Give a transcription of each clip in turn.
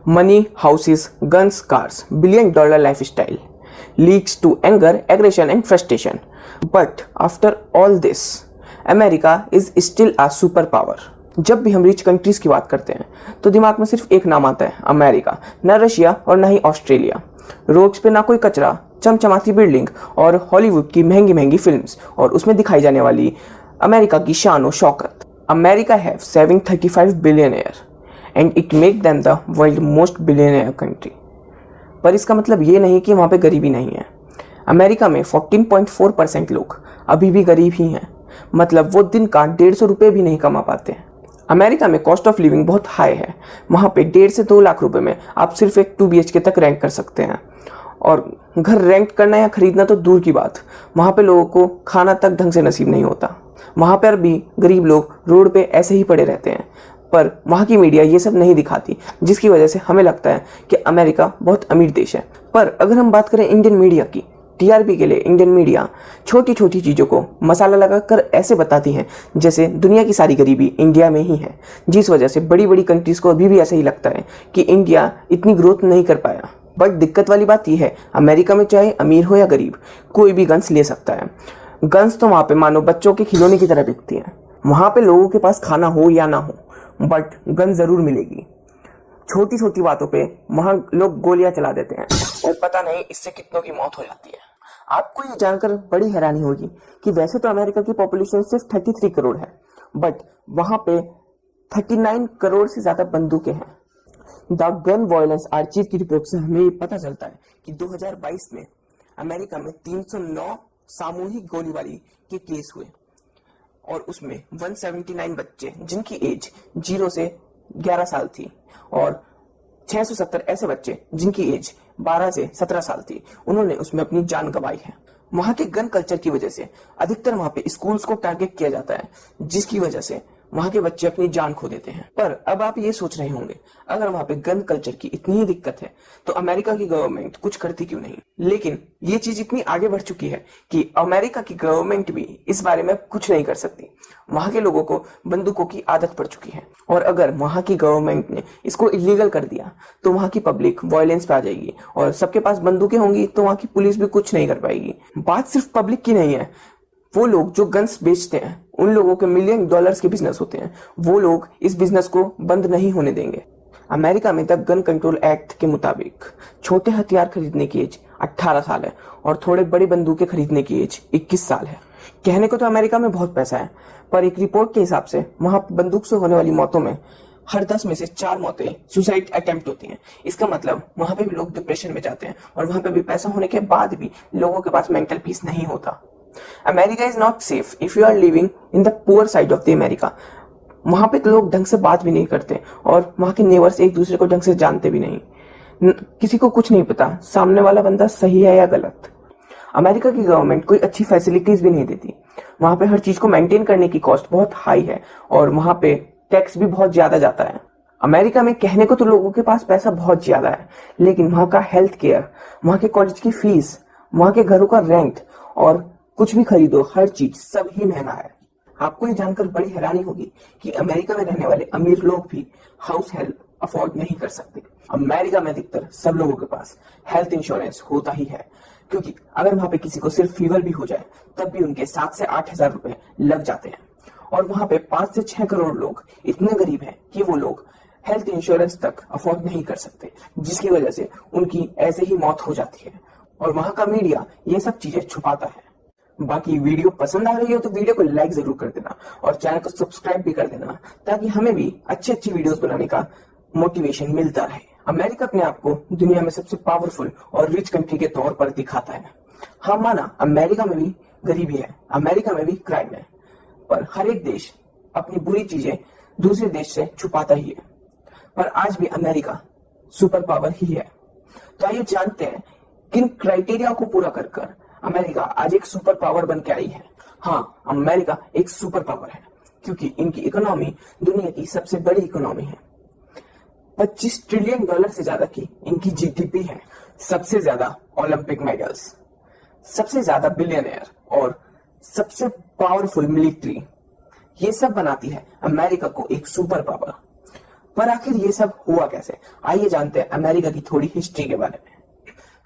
Money, houses, guns, cars, $1 billion lifestyle leads to anger, aggression, and frustration. But after all this, America is still a superpower. जब भी हम rich countries की बात करते हैं तो दिमाग में सिर्फ एक नाम आता है, अमेरिका। न रशिया और न ही ऑस्ट्रेलिया। रोड्स पे ना कोई कचरा, चमचमाती बिल्डिंग और हॉलीवुड की महंगी महंगी फिल्म्स और उसमें दिखाई जाने वाली अमेरिका की शान और Shaukat. America have 735 billionaire and it make them the world most billionaire country. पर इसका मतलब ये नहीं कि वहाँ पे गरीबी नहीं है। अमेरिका में 14.4% लोग अभी भी गरीब ही हैं, मतलब वो दिन का 150 रुपये भी नहीं कमा पाते हैं। अमेरिका में कॉस्ट ऑफ लिविंग बहुत हाई है। वहाँ पे 1.5 से 2 लाख रुपए में आप सिर्फ एक 2 BHK तक रेंट कर सकते हैं। और घर रेंट करना या खरीदना तो दूर की बात, वहाँ पे लोगों को खाना तक ढंग से नसीब नहीं होता। वहाँ पर भी गरीब लोग रोड पे ऐसे ही पड़े रहते हैं, पर वहाँ की मीडिया ये सब नहीं दिखाती, जिसकी वजह से हमें लगता है कि अमेरिका बहुत अमीर देश है। पर अगर हम बात करें इंडियन मीडिया की, TRP के लिए इंडियन मीडिया छोटी छोटी चीज़ों को मसाला लगाकर ऐसे बताती है जैसे दुनिया की सारी गरीबी इंडिया में ही है, जिस वजह से बड़ी बड़ी कंट्रीज़ को अभी भी ऐसा ही लगता है कि इंडिया इतनी ग्रोथ नहीं कर पाया। बट दिक्कत वाली बात यह है, अमेरिका में चाहे अमीर हो या गरीब, कोई भी गन्स ले सकता है। गन्स तो वहाँ पे मानो बच्चों के खिलौने की तरह बिकती हैं। वहाँ पे लोगों के पास खाना हो या ना हो, बट गन ज़रूर मिलेगी। छोटी छोटी बातों पे वहाँ लोग गोलियां चला देते हैं और पता नहीं इससे कितनों की मौत हो जाती है। आपको ये जानकर बड़ी हैरानी होगी कि वैसे तो अमेरिका की पॉपुलेशन सिर्फ 33 करोड़ है, बट वहाँ पे 39 करोड़ से ज़्यादा बंदूकें हैं। द गन वायलेंस आर्चीव की रिपोर्ट से हमें पता चलता है कि 2022 में अमेरिका में 309 सामूहिक गोलीबारी के केस हुए और उसमें 179 बच्चे जिनकी एज 0 से 11 साल थी और 670 ऐसे बच्चे जिनकी एज 12 से 17 साल थी, उन्होंने उसमें अपनी जान गंवाई है। वहाँ के गन कल्चर की वजह से अधिकतर वहाँ पे स्कूल्स को टारगेट किया जाता है, जिसकी वजह से वहाँ के बच्चे अपनी जान खो देते हैं। पर अब आप ये सोच रहे होंगे, अगर वहाँ पे गन कल्चर की इतनी ही दिक्कत है तो अमेरिका की गवर्नमेंट कुछ करती क्यों नहीं? लेकिन ये चीज इतनी आगे बढ़ चुकी है कि अमेरिका की गवर्नमेंट भी इस बारे में कुछ नहीं कर सकती। वहाँ के लोगों को बंदूकों की आदत पड़ चुकी है और अगर वहाँ की गवर्नमेंट ने इसको इलीगल कर दिया तो वहाँ की पब्लिक वायलेंस पे आ जाएगी और सबके पास बंदूकें होंगी तो वहाँ की पुलिस भी कुछ नहीं कर पाएगी। बात सिर्फ पब्लिक की नहीं है, वो लोग जो गन्स बेचते हैं उन लोगों के $1 मिलियन के बिजनेस होते हैं, वो लोग इस बिजनेस को बंद नहीं होने देंगे। अमेरिका में द गन कंट्रोल एक्ट के मुताबिक छोटे हथियार खरीदने की एज 18 साल है और थोड़े बड़ी बंदूकें खरीदने की एज 21 साल है। कहने को तो अमेरिका में बहुत पैसा है, पर एक रिपोर्ट के हिसाब से वहां बंदूक से होने वाली मौतों में हर 10 में से 4 मौतें सुसाइड अटेम्प्ट होती हैं। इसका मतलब वहां पे भी लोग डिप्रेशन में जाते हैं और वहां पे भी पैसा होने के बाद भी लोगों के पास मेंटल पीस नहीं होता। America is not safe if you are living in the poor side of the America. वहां पे तो लोग ढंग से बात भी नहीं करते और वहां के नेबर्स एक दूसरे को ढंग से जानते भी नहीं। किसी को कुछ नहीं पता सामने वाला बंदा सही है या गलत। अमेरिका की गवर्नमेंट कोई अच्छी फैसिलिटीज भी नहीं देती। वहां पे हर चीज को मेंटेन करने की कॉस्ट बहुत हाई है और वहां पे टैक्स भी बहुत ज्यादा जाता है। अमेरिका में कहने को तो लोगों के पास पैसा बहुत ज्यादा है, लेकिन वहां का हेल्थ केयर, वहां के कॉलेज की फीस, वहां के घरों का रेंट और कुछ भी खरीदो, हर चीज सब ही महंगा है। आपको ये जानकर बड़ी हैरानी होगी कि अमेरिका में रहने वाले अमीर लोग भी हाउस हेल्प अफोर्ड नहीं कर सकते। अमेरिका में अधिकतर सब लोगों के पास हेल्थ इंश्योरेंस होता ही है, क्योंकि अगर वहां पे किसी को सिर्फ फीवर भी हो जाए तब भी उनके 7 से 8 हजार रुपए लग जाते हैं। और वहां पे 5 से 6 करोड़ लोग इतने गरीब हैं कि वो लोग हेल्थ इंश्योरेंस तक अफोर्ड नहीं कर सकते, जिसकी वजह से उनकी ऐसे ही मौत हो जाती है। और वहां का मीडिया ये सब चीजें छुपाता है। बाकी वीडियो पसंद आ रही हो तो वीडियो को लाइक जरूर कर देना और चैनल को सब्सक्राइब भी कर देना, ताकि हमें भी अच्छी अच्छी वीडियोस बनाने का मोटिवेशन मिलता रहे। अमेरिका अपने आप को दुनिया में सबसे पावरफुल और रिच कंट्री के तौर पर दिखाता है। हाँ माना अमेरिका में भी गरीबी है, अमेरिका में भी क्राइम है, पर हर एक देश अपनी बुरी चीजें दूसरे देश से छुपाता ही है। पर आज भी अमेरिका सुपर पावर ही है। तो आइए जानते हैं किन क्राइटेरिया को पूरा कर अमेरिका आज एक सुपर पावर बन के आई है। हाँ, अमेरिका एक सुपर पावर है क्योंकि इनकी इकोनॉमी दुनिया की सबसे बड़ी इकोनॉमी है। $25 ट्रिलियन से ज्यादा की इनकी जीडीपी है। सबसे ज्यादा ओलंपिक मेडल्स, सबसे ज्यादा बिलियनियर और सबसे पावरफुल मिलिट्री, ये सब बनाती है अमेरिका को एक सुपर पावर। पर आखिर ये सब हुआ कैसे, आइए जानते हैं अमेरिका की थोड़ी हिस्ट्री के बारे में।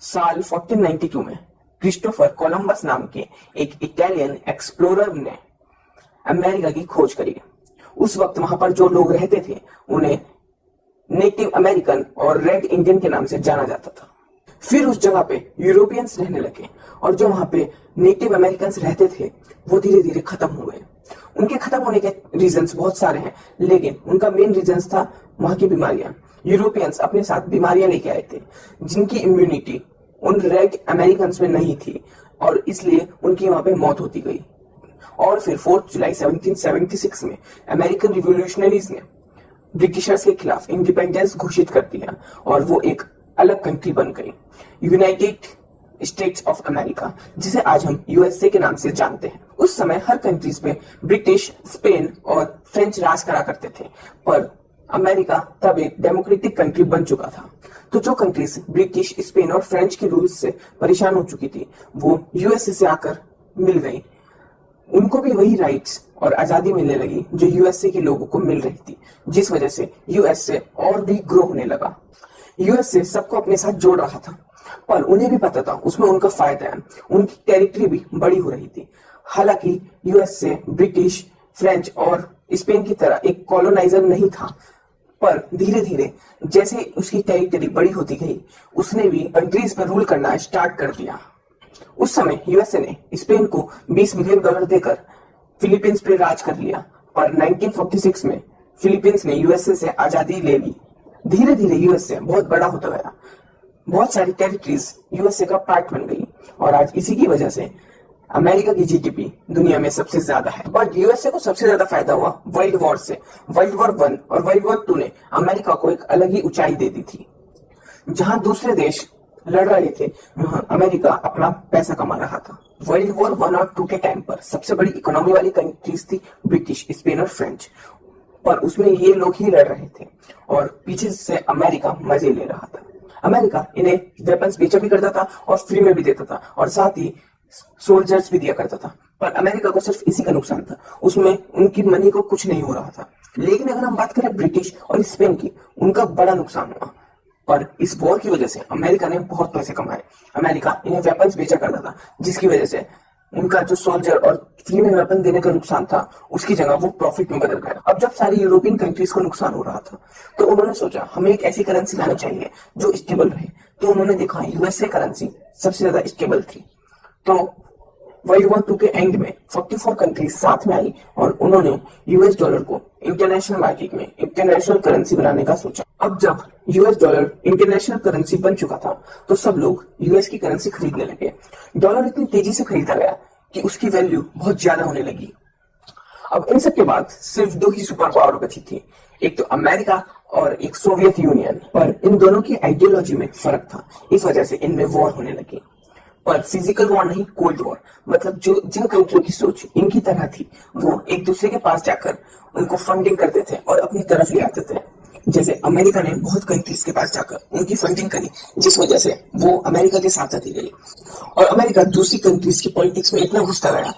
साल 1492 में क्रिस्टोफर कोलंबस नाम के एक इटालियन एक्सप्लोरर ने अमेरिका की खोज करी। उस वक्त वहां पर जो लोग रहते थे उन्हें नेटिव अमेरिकन और रेड इंडियन के नाम से जाना जाता था। फिर उस जगह पे यूरोपियंस रहने लगे और जो वहां पे नेटिव अमेरिकन्स रहते थे वो धीरे धीरे खत्म हो गए। उनके खत्म होने के रीजंस बहुत सारे हैं, लेकिन उनका मेन रीजंस था वहां की बीमारियां। यूरोपियंस अपने साथ बीमारियां लेके आए थे जिनकी इम्यूनिटी उन रेड अमेरिकन्स में नहीं थी और इसलिए उनकी वहां पे मौत होती गई। और फिर 4 जुलाई 1776 में अमेरिकन रिवोल्यूशनरीज ने ब्रिटिशर्स के खिलाफ इंडिपेंडेंस घोषित कर दिया और वो एक अलग कंट्री बन गई, यूनाइटेड स्टेट्स ऑफ अमेरिका, जिसे आज हम यूएसए के नाम से जानते हैं। उस समय हर कंट्रीज पे ब्रिटिश, स्पेन और फ्रेंच राज करा करते थे, पर अमेरिका तब एक डेमोक्रेटिक कंट्री बन चुका था। तो जो कंट्रीज ब्रिटिश, स्पेन और फ्रेंच के रूल्स से परेशान हो चुकी थी वो यूएसए से आकर मिल गई। उनको भी वही राइट्स और आजादी मिलने लगी जो यूएसए के लोगों को मिल रही थी, जिस वजह से यूएसए और भी ग्रो होने लगा। यूएसए सबको अपने साथ जोड़ रहा था, पर उन्हें भी पता था उसमें उनका फायदा है। उनकी टेरिटरी भी बड़ी हो रही थी। हालांकि यूएसए ब्रिटिश, फ्रेंच और स्पेन की तरह एक कॉलोनाइजर नहीं था, पर धीरे धीरे जैसे उसकी टेरिटरी बड़ी होती गई उसने भी कंट्रीज पर रूल करना स्टार्ट कर दिया। उस समय यूएसए ने स्पेन को $20 मिलियन देकर फिलीपींस पे राज कर लिया, पर 1946 में फिलीपींस ने यूएसए से आजादी ले ली। धीरे धीरे यूएसए बहुत बड़ा होता गया, बहुत सारी टेरिटरीज यूएसए का पार्ट बन गई और आज इसी की वजह से अमेरिका की जीडीपी दुनिया में सबसे ज्यादा है। बट यूएसए को सबसे ज्यादा फायदा हुआ वर्ल्ड वॉर से। वर्ल्ड वॉर 1 और वर्ल्ड वॉर 2 ने अमेरिका को एक अलग ही ऊंचाई दे दी थी। जहां दूसरे देश लड़ रहे थे वहां अमेरिका अपना पैसा कमा रहा था। वर्ल्ड वॉर 1 और 2 के टाइम पर सबसे बड़ी इकोनॉमी वाली कंट्रीज थी ब्रिटिश, स्पेन और फ्रेंच, पर उसमें ये लोग ही लड़ रहे थे और पीछे से अमेरिका मजे ले रहा था। अमेरिका इन्हें वेपन्स बेचा भी करता था और फ्री में भी देता था और साथ ही सोल्जर्स भी दिया करता था, पर अमेरिका को सिर्फ इसी का नुकसान था, उसमें उनकी मनी को कुछ नहीं हो रहा था। लेकिन अगर हम बात करें ब्रिटिश और स्पेन की, उनका बड़ा नुकसान हुआ, पर इस वॉर की वजह से अमेरिका ने बहुत पैसे कमाए। अमेरिका इन्हें वेपन्स बेचा करता था, जिसकी वजह से उनका जो सोल्जर और फ्री में वेपन देने का नुकसान था उसकी जगह वो प्रॉफिट में बदल गया। अब जब सारी यूरोपियन कंट्रीज को नुकसान हो रहा था तो उन्होंने सोचा हमें एक ऐसी करेंसी लानी चाहिए जो स्टेबल रहे। तो उन्होंने देखा यूएसए करेंसी सबसे ज्यादा स्टेबल थी। तो वर्ल्ड वॉर 2 के एंड में 44 कंट्रीज साथ में आई और उन्होंने यूएस डॉलर को इंटरनेशनल मार्केट में इंटरनेशनल करेंसी बनाने का सोचा। अब जब यूएस डॉलर इंटरनेशनल करेंसी बन चुका था तो सब लोग यूएस की करेंसी खरीदने लगे। डॉलर इतनी तेजी से खरीदा गया कि उसकी वैल्यू बहुत ज्यादा होने लगी। अब इन सब के बाद सिर्फ 2 ही सुपर पावर बची थी, एक तो अमेरिका और एक सोवियत यूनियन, पर इन दोनों की आइडियोलॉजी में फर्क था, इस वजह से इनमें वॉर होने लगी। पर फिजिकल वॉर नहीं, कोल्ड वॉर। मतलब जो जिन कंट्रियों की सोच इनकी तरह थी वो एक दूसरे के पास जाकर उनको फंडिंग करते थे और अपनी तरफ ले आते थे। जैसे अमेरिका ने बहुत कंट्रीज के पास जाकर उनकी फंडिंग करी, जिस वजह से वो अमेरिका के साथ आती गई और अमेरिका दूसरी कंट्रीज की पॉलिटिक्स में इतना घुसता गया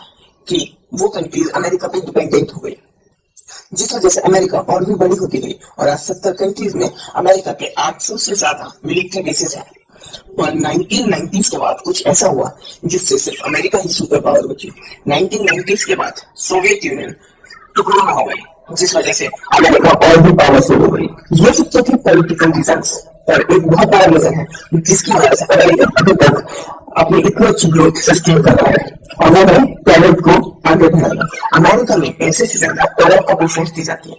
कि वो कंट्रीज अमेरिका पे डिपेंडेंट हो गई, जिस वजह से अमेरिका और भी बड़ी होती गई और आज 70 कंट्रीज में अमेरिका के 800 से ज्यादा मिलिट्री बेसेस हैं। पर 1990s के बाद कुछ ऐसा हुआ जिससे सिर्फ अमेरिका ही सुपर पावर बची। 1990s के बाद सोवियत यूनियन टुकड़ों में हो गई, जिस वजह से अमेरिका और भी पावरफुल हो गई। ये सब तो थे पॉलिटिकल रीजंस, पर एक बहुत बड़ा रीजन है जिसकी वजह से अमेरिका अभी तक अपनी इतनी अच्छी ग्रोथ सस्टेन कर रहा है और वो है टैलेंट को आगे बढ़ाना। अमेरिका में पैसे से ज्यादा टैलेंट को प्रेफरेंस दी जाती है।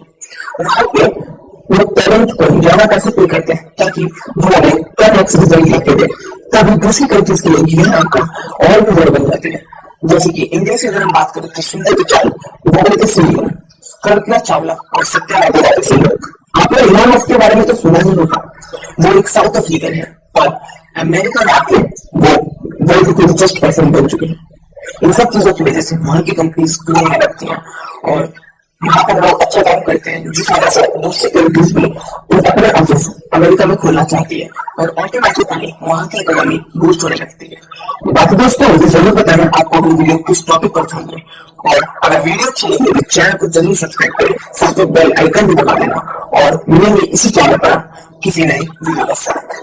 वहां पे लोग टैलेंट को ज्यादा पैसे पे करते हैं ताकि वो हमें कम एक्स रिजल्ट लेके दे, तभी दूसरी कंट्रीज के लोग यह आपका और भी बड़े बन जाते हैं। जैसे कि इंडिया से अगर हम बात करें तो सुंदर पिचाई, वो सीरियन, कल्पना चावला और सत्यानारायण जैसे लोग। आपने इलॉन मस्क के बारे में तो सुना ही होगा, वो एक साउथ अफ्रीकन है और अमेरिका में आके वो वर्ल्ड के रिचेस्ट पर्सन बन चुके हैं। इन सब चीजों की वजह से वहां की कंपनीज ग्रो होने लगती हैं और यहाँ पर लोग अच्छा काम करते हैं, जिस वजह से दूसरी कंट्रीज भी अपने ऑफिस अमेरिका में खोलना चाहती है और ऑटोमेटिकली वहाँ की इकोनॉमी बूस्ट होने लगती है। बाकी दोस्तों मुझे जरूर बताना आपको अपनी वीडियो किस टॉपिक पर चाहिए, और अगर वीडियो अच्छी लगी तो चैनल को जरूर सब्सक्राइब करें, साथ में बेल आइकन भी दबा देना, और मिलेंगे इसी चैनल पर किसी नई वीडियो के साथ।